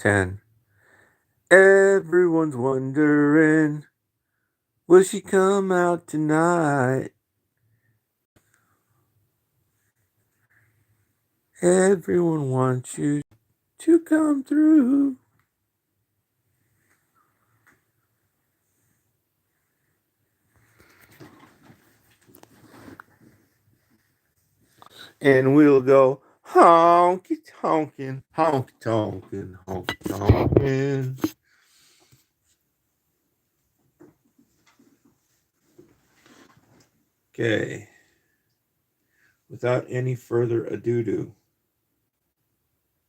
10. Everyone's wondering, will she come out tonight? Everyone wants you to come through. And we'll go honky tonkin', honky tonkin', honky tonkin'. Okay. Without any further ado.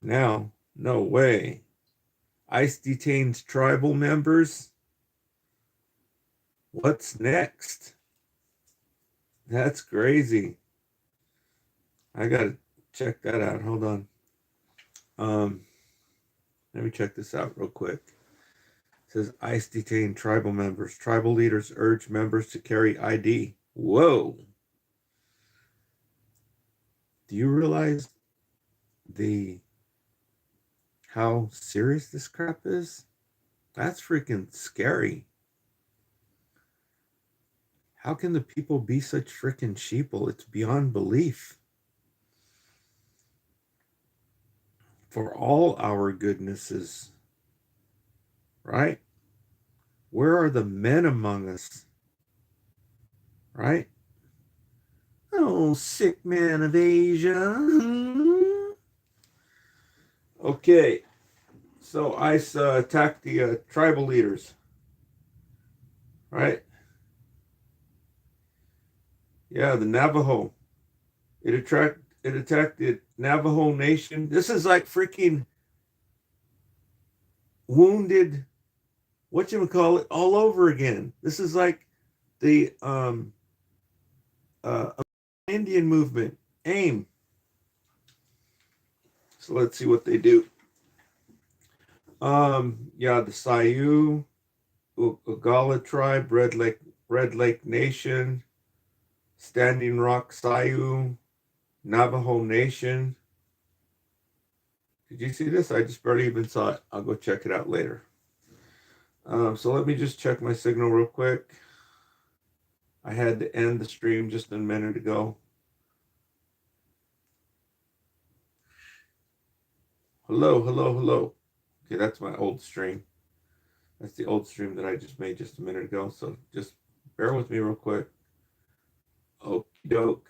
Now, no way. ICE detains tribal members. What's next? That's crazy. I gotta check that out. Hold on. Let me check this out real quick. It says ICE detained tribal members. Tribal leaders urge members to carry ID. Whoa. Do you realize how serious this crap is? That's freaking scary. How can the people be such freaking sheeple? It's beyond belief. For all our goodnesses, right? Where are the men among us? Right? Oh, sick man of Asia. Okay. So ICE attacked the tribal leaders. Right? Yeah, the Navajo. It attacked the Navajo Nation. This is like freaking wounded, whatchamacallit, all over again. This is like the Indian movement, AIM. So let's see what they do. Yeah, the Sioux, Oglala tribe, Red Lake Nation, Standing Rock Sioux, Navajo Nation. Did you see this? I just barely even saw it. I'll go check it out later. So let me just check my signal real quick. I had to end the stream just a minute ago. Hello, hello, hello. Okay, that's my old stream. That's the old stream that I just made just a minute ago. So just bear with me real quick. Okie doke.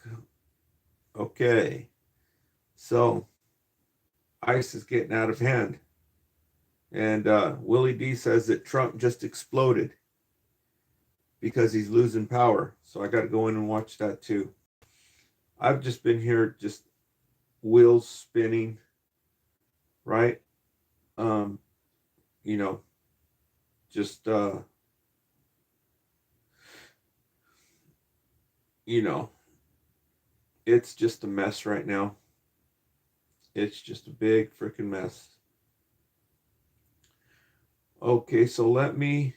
Okay. So ICE is getting out of hand. And Willie D says that Trump just exploded because he's losing power. So I got to go in and watch that too. I've just been here just wheels spinning, right? You know, just you know, it's just a mess right now. It's just a big freaking mess. Okay, so let me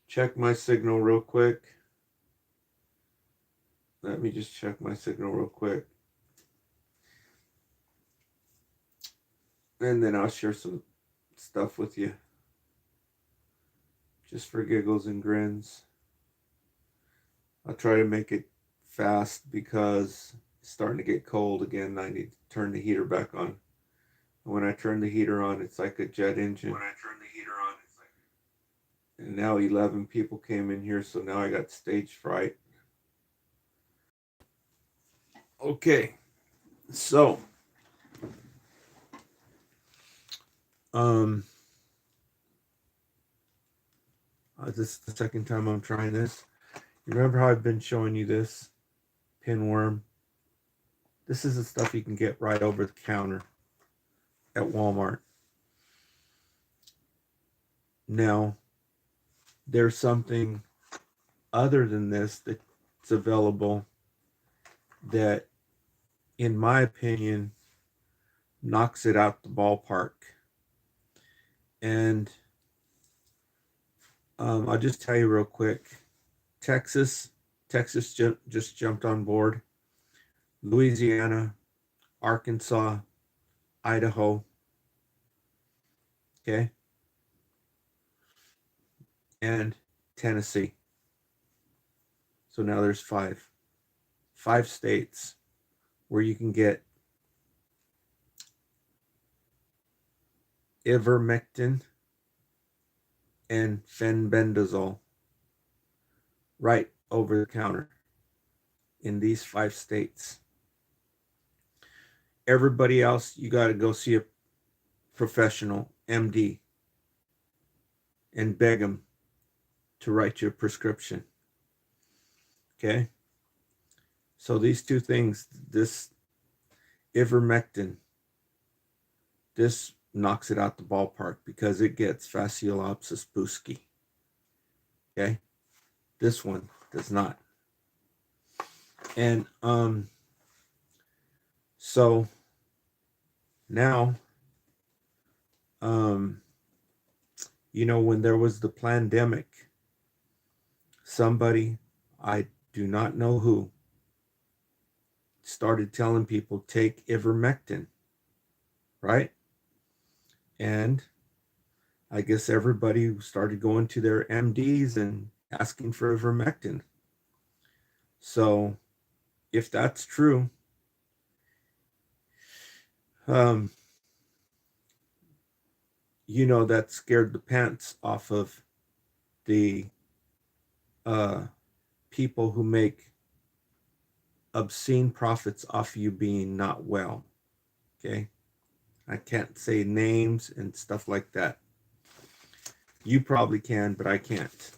check my signal real quick. Let me just check my signal real quick. And then I'll share some stuff with you. Just for giggles and grins. I'll try to make it fast because it's starting to get cold again. I need to turn the heater back on. And when I turn the heater on, it's like a jet engine. And now 11 people came in here, so now I got stage fright. Okay, so this is the second time I'm trying this. You remember how I've been showing you this pinworm? This is the stuff you can get right over the counter at Walmart. Now, there's something other than this that's available that, in my opinion, knocks it out the ballpark. And I'll just tell you real quick. Texas just jumped on board. Louisiana, Arkansas, Idaho. Okay. And Tennessee. So now there's five states where you can get ivermectin and fenbendazole right over the counter in these 5 states. Everybody else, you got to go see a professional MD and beg them to write you a prescription. Okay. So these two things, this ivermectin, this knocks it out the ballpark because it gets Fasciolopsis buski. Okay. This one does not. And so now when there was the pandemic, somebody, I do not know who, started telling people take ivermectin, right? And I guess everybody started going to their MDs and asking for ivermectin. So if that's true, that scared the pants off of the people who make obscene profits off you being not well. Okay. I can't say names and stuff like that. You probably can, but I can't.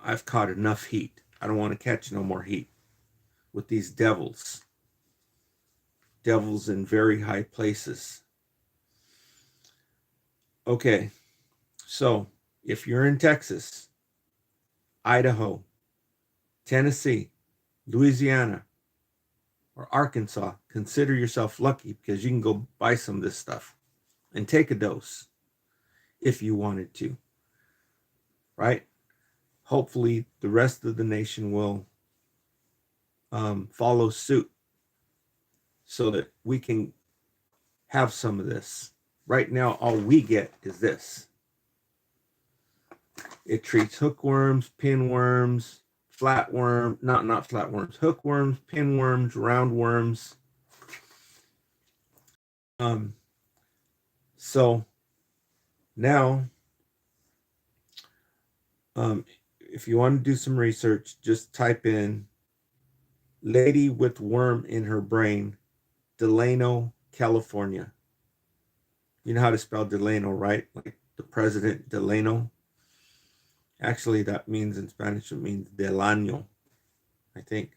I've caught enough heat. I don't want to catch no more heat with these devils. Devils in very high places. Okay. So if you're in Texas, Idaho, Tennessee, Louisiana, or Arkansas, consider yourself lucky because you can go buy some of this stuff and take a dose if you wanted to, right? Hopefully the rest of the nation will follow suit so that we can have some of this. Right now, all we get is this. It treats hookworms, pinworms, flatworm, not flatworms, hookworms, pinworms, roundworms. So now, if you want to do some research, just type in lady with worm in her brain, Delano, California. You know how to spell Delano, right? Like the president Delano. Actually, that means in Spanish, it means Delano, I think.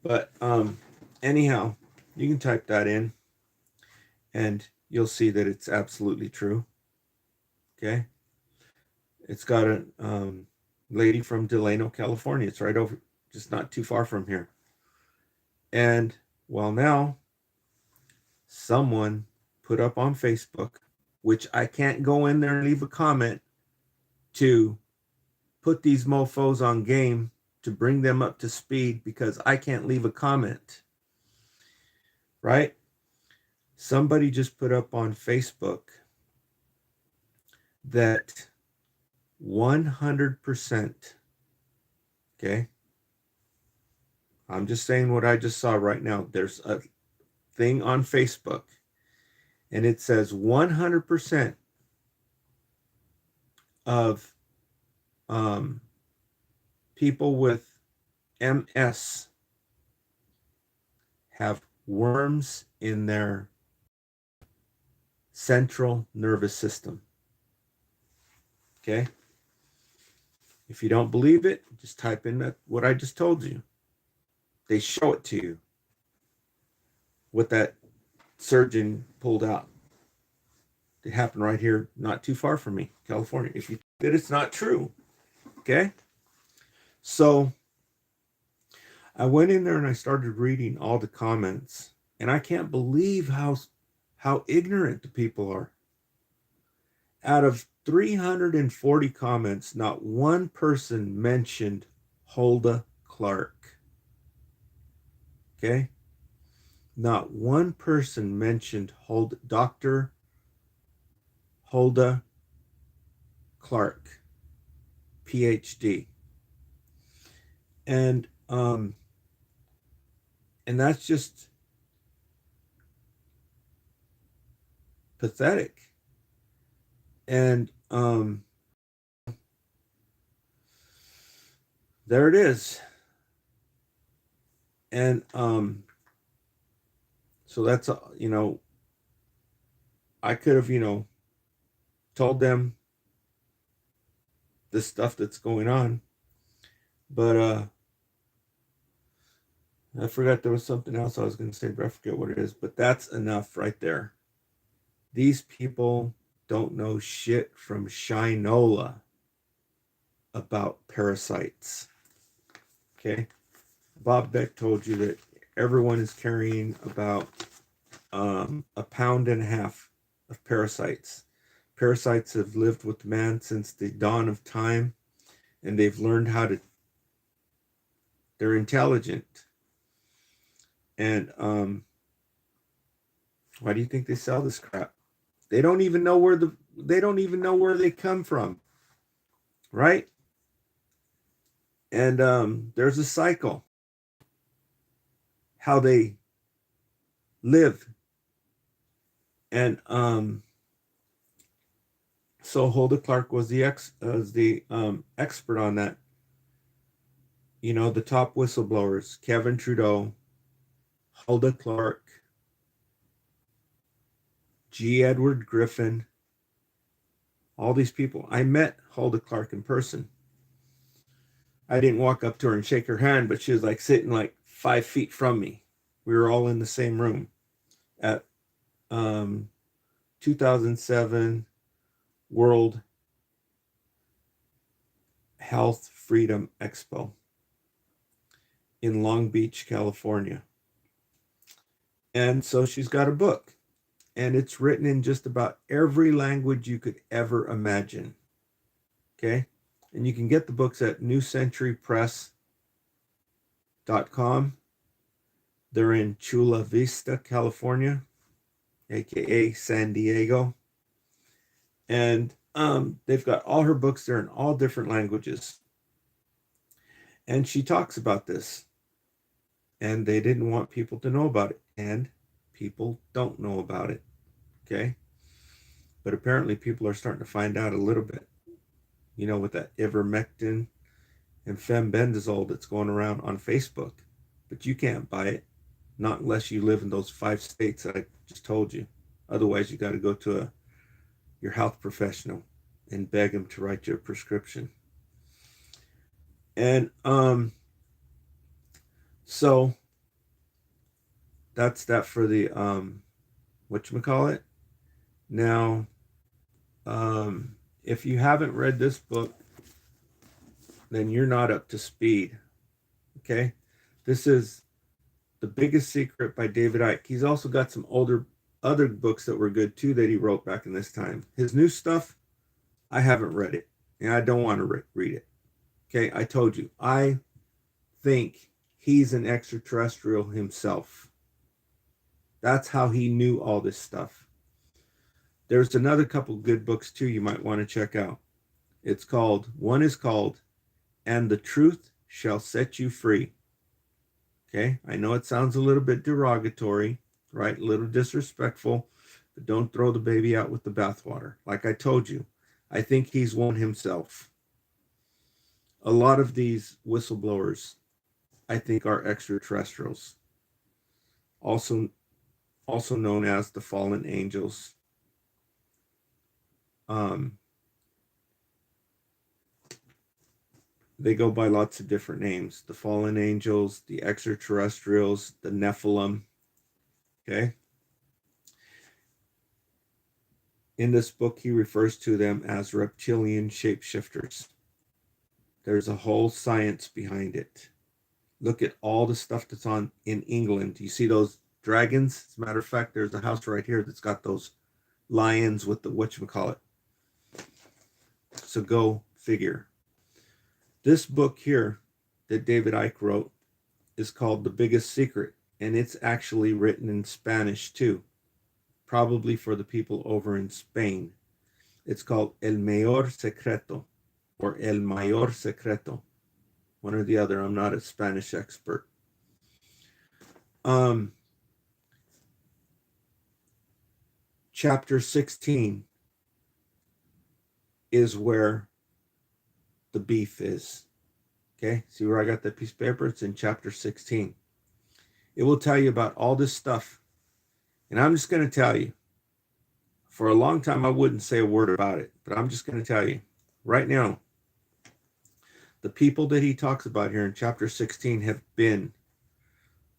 But anyhow, you can type that in and you'll see that it's absolutely true. Okay. It's got a lady from Delano, California. It's right over, just not too far from here. And well, now someone put up on Facebook, which I can't go in there and leave a comment to put these mofos on game to bring them up to speed because I can't leave a comment, right? Somebody just put up on Facebook that 100%, okay? I'm just saying what I just saw right now. There's a thing on Facebook and it says 100% of people with MS have worms in their central nervous system. Okay? If you don't believe it, just type in what I just told you. They show it to you. What that surgeon pulled out. It happened right here, not too far from me, California. If you think that it's not true, okay? So I went in there and I started reading all the comments, and I can't believe how ignorant the people are. Out of 340 comments, not one person mentioned Hulda Clark. Okay? Not one person mentioned Dr. Hulda Clark, PhD. And that's just pathetic. And there it is. And so that's I could have told them the stuff that's going on, but I forgot there was something else I was going to say, but I forget what it is. But that's enough right there. These people don't know shit from Shinola about parasites. Okay. Bob Beck told you that everyone is carrying about a pound and a half of parasites. Parasites have lived with man since the dawn of time, and they've learned how to, they're intelligent. And why do you think they sell this crap? They don't even know where they come from, right? And there's a cycle, how they live. And so Hulda Clark was the expert on that. The top whistleblowers: Kevin Trudeau, Hulda Clark, G. Edward Griffin, all these people. I met Hulda Clark in person. I didn't walk up to her and shake her hand, but she was like sitting like 5 feet from me. We were all in the same room at 2007 World Health Freedom Expo in Long Beach, California. And so she's got a book, and it's written in just about every language you could ever imagine. Okay? And you can get the books at newcenturypress.com. They're in Chula Vista, California, aka San Diego. And they've got all her books there in all different languages. And she talks about this. And they didn't want people to know about it. And people don't know about it. Okay? But apparently people are starting to find out a little bit. With that ivermectin and fembendazole that's going around on Facebook. But you can't buy it. Not unless you live in those 5 states that I just told you. Otherwise, you got to go to your health professional and beg him to write you a prescription. And so that's that for the whatchamacallit. Now, if you haven't read this book, then you're not up to speed. Okay? This is The Biggest Secret by David Icke. He's also got some other books that were good too that he wrote back in this time. His new stuff, I haven't read it, and I don't want to read it. Okay, I told you, I think he's an extraterrestrial himself. That's how he knew all this stuff. There's another couple good books too you might want to check out. One is called And the Truth Shall Set You Free. Okay, I know it sounds a little bit derogatory, right? A little disrespectful, but don't throw the baby out with the bathwater. Like I told you, I think he's one himself. A lot of these whistleblowers, I think, are extraterrestrials. Also known as the fallen angels. They go by lots of different names. The fallen angels, the extraterrestrials, the Nephilim. Okay? In this book, he refers to them as reptilian shape shifters. There's a whole science behind it. Look at all the stuff that's on in England. You see those dragons? As a matter of fact, there's a house right here that's got those lions with the whatchamacallit. So go figure. This book here that David Icke wrote is called The Biggest Secret, and it's actually written in Spanish too, probably for the people over in Spain. It's called El Mayor Secreto or El Mayor Secreto. One or the other. I'm not a Spanish expert. Chapter 16 is where the beef is. Okay, see where I got that piece of paper? It's in chapter 16. It will tell you about all this stuff. And I'm just going to tell you, for a long time, I wouldn't say a word about it, but I'm just going to tell you right now, the people that he talks about here in chapter 16 have been,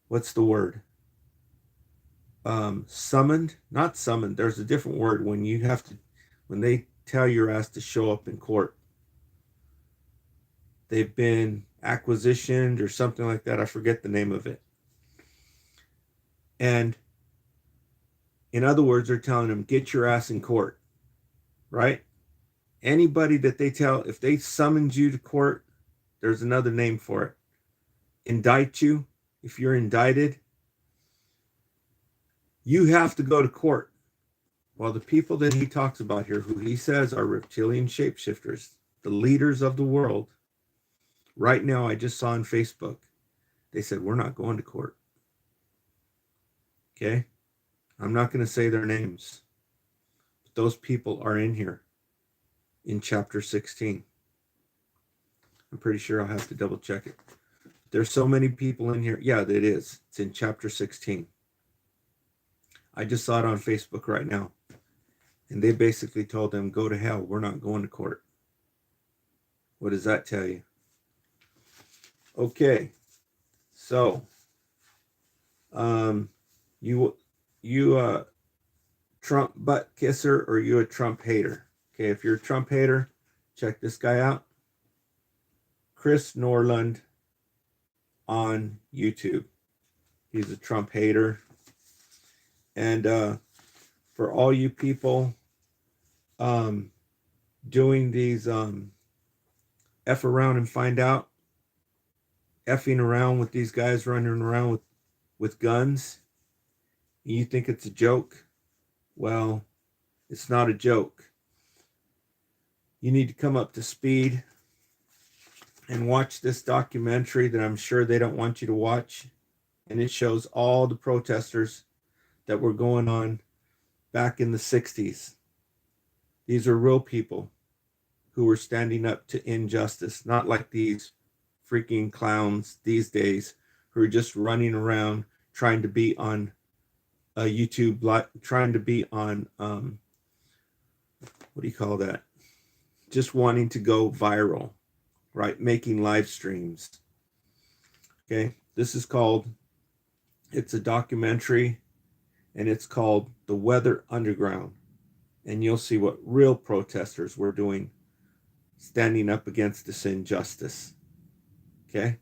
what's the word? Summoned, not summoned. There's a different word when you have to, when they tell your ass to show up in court. They've been acquisitioned or something like that. I forget the name of it. And in other words, they're telling them, get your ass in court, right? Anybody that they tell, if they summoned you to court, there's another name for it. Indict you. If you're indicted, you have to go to court. Well, the people that he talks about here, who he says are reptilian shapeshifters, the leaders of the world, right now, I just saw on Facebook, they said, we're not going to court. Okay? I'm not going to say their names. But those people are in here in chapter 16. I'm pretty sure I'll have to double check it. There's so many people in here. Yeah, it is. It's in chapter 16. I just saw it on Facebook right now. And they basically told them, go to hell. We're not going to court. What does that tell you? Okay. So, you Trump butt kisser or you a Trump hater? Okay, if you're a Trump hater, check this guy out. Chris Norland on YouTube. He's a Trump hater. And for all you people doing these F around and find out, effing around with these guys running around with guns, and you think it's a joke, well, it's not a joke. You need to come up to speed and watch this documentary that I'm sure they don't want you to watch. And it shows all the protesters that were going on back in the 60s. These are real people who were standing up to injustice, not like these freaking clowns these days who are just running around trying to be on YouTube, trying to be on, what do you call that? Just wanting to go viral, right? Making live streams. Okay, this is called, it's a documentary, and it's called The Weather Underground. And you'll see what real protesters were doing, standing up against this injustice. Okay?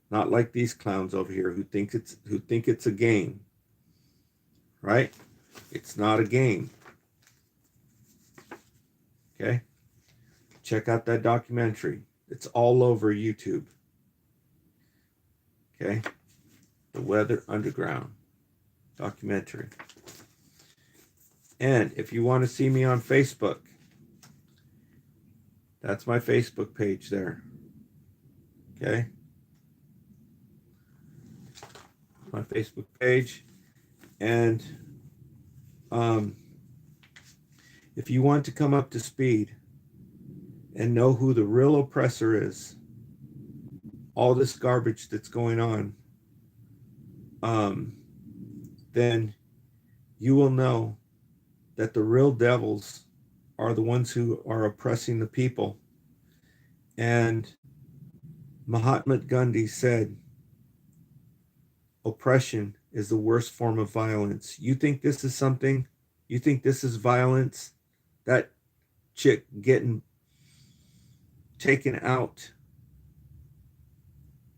Not like these clowns over here who think it's a game. Right? It's not a game. Okay? Check out that documentary. It's all over YouTube. Okay? The Weather Underground documentary. And if you want to see me on Facebook, that's my Facebook page there. Okay? My Facebook page. And if you want to come up to speed and know who the real oppressor is, all this garbage that's going on, then you will know that the real devils are the ones who are oppressing the people. And Mahatma Gandhi said, oppression is the worst form of violence. You think this is something? You think this is violence? That chick getting taken out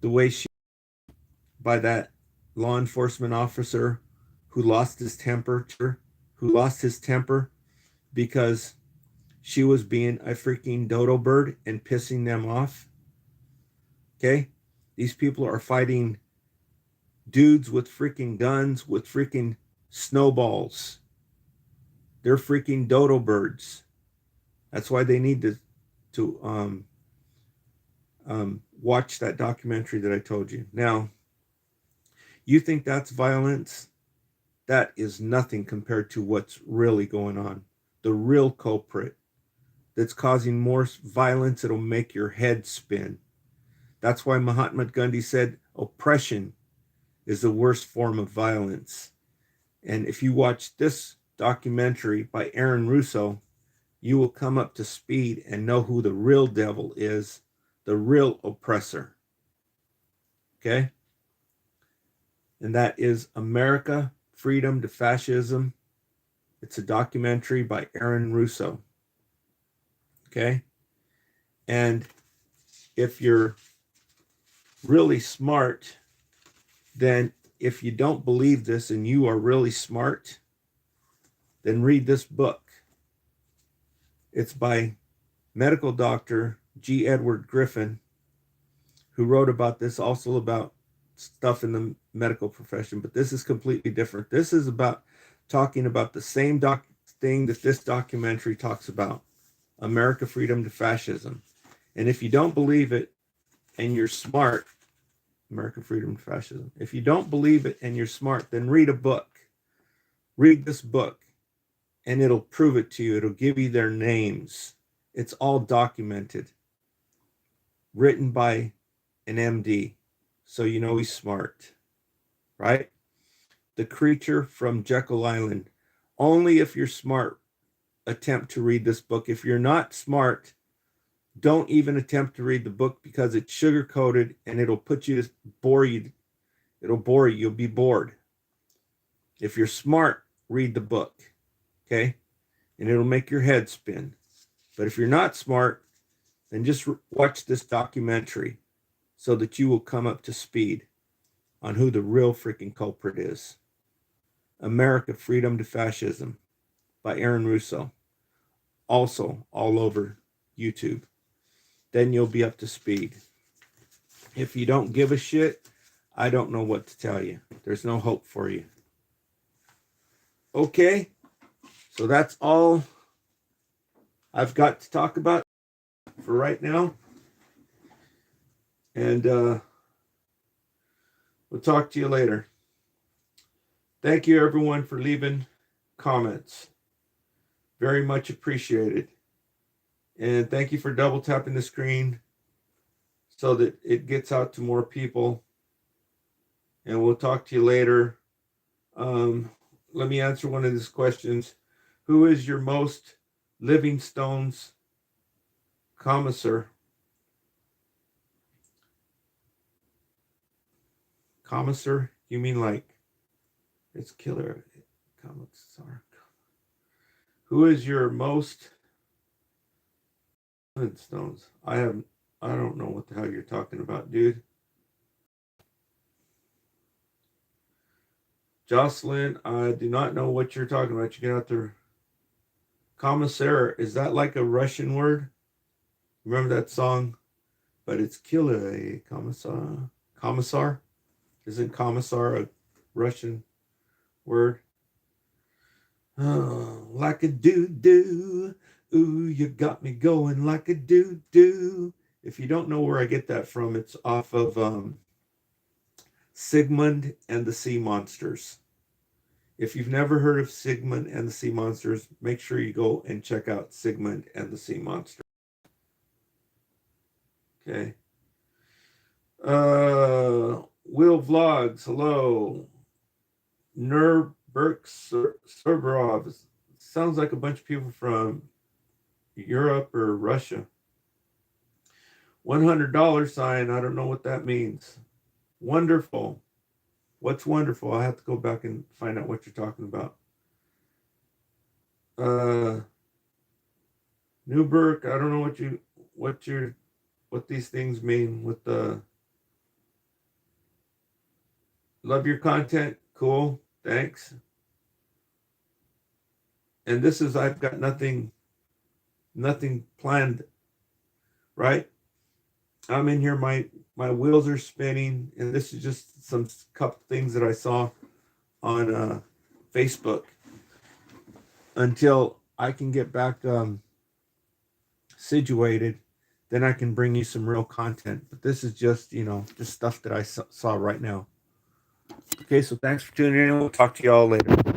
the way she, by that law enforcement officer who lost his temper, because she was being a freaking dodo bird and pissing them off. Okay? These people are fighting dudes with freaking guns, with freaking snowballs. They're freaking dodo birds. That's why they need to watch that documentary that I told you. Now, you think that's violence? That is nothing compared to what's really going on. The real culprit that's causing more violence, it'll make your head spin. That's why Mahatma Gandhi said oppression is the worst form of violence. And if you watch this documentary by Aaron Russo, you will come up to speed and know who the real devil is, the real oppressor. Okay? And that is America, Freedom to Fascism. It's a documentary by Aaron Russo. Okay? And if you're really smart, then if you don't believe this and you are really smart, then read this book. It's by medical doctor G. Edward Griffin, who wrote about this, also about stuff in the medical profession, but this is completely different. This is about talking about the same thing that this documentary talks about, America, Freedom to Fascism. And if you don't believe it and you're smart, America, Freedom to Fascism. If you don't believe it and you're smart, then read a book. Read this book and it'll prove it to you. It'll give you their names. It's all documented. Written by an MD. So you know he's smart. Right? The Creature from Jekyll Island. Only if you're smart, attempt to read this book. If you're not smart, don't even attempt to read the book because it's sugar-coated and it'll put you to bore you. It'll bore you. You'll be bored. If you're smart, read the book. Okay? And it'll make your head spin. But if you're not smart, then just watch this documentary so that you will come up to speed on who the real freaking culprit is. America, Freedom to Fascism by Aaron Russo. Also all over YouTube. Then you'll be up to speed. If you don't give a shit, I don't know what to tell you. There's no hope for you. Okay, so that's all I've got to talk about for right now. And we'll talk to you later. Thank you, everyone, for leaving comments. Very much appreciated. And thank you for double tapping the screen so that it gets out to more people. And we'll talk to you later. Let me answer one of these questions. Who is your most Livingstone's commissar? Commissar? You mean like it's killer? Commissar. Who is your most Livingstones? I don't know what the hell you're talking about, dude. Jocelyn, I do not know what you're talking about. You get out there. Commissar, is that like a Russian word? Remember that song? But it's killer, commissar. Commissar? Isn't commissar a Russian word? Oh, like a doo-doo. Ooh, you got me going like a doo-doo. If you don't know where I get that from, it's off of Sigmund and the Sea Monsters. If you've never heard of Sigmund and the Sea Monsters, make sure you go and check out Sigmund and the Sea Monsters. Okay. Will Vlogs, hello. Nurberk Serberov. Sounds like a bunch of people from Europe or Russia. $100 sign. I don't know what that means. Wonderful. What's wonderful? I have to go back and find out what you're talking about. Newberg, I don't know what these things mean with the love your content. Cool. Thanks. And this is, I've got nothing planned, right? I'm in here, my wheels are spinning, and this is just some couple things that I saw on Facebook. until I can get back situated. Then I can bring you some real content. But this is just, just stuff that I saw right now. Okay, so thanks for tuning in. We'll talk to you all later.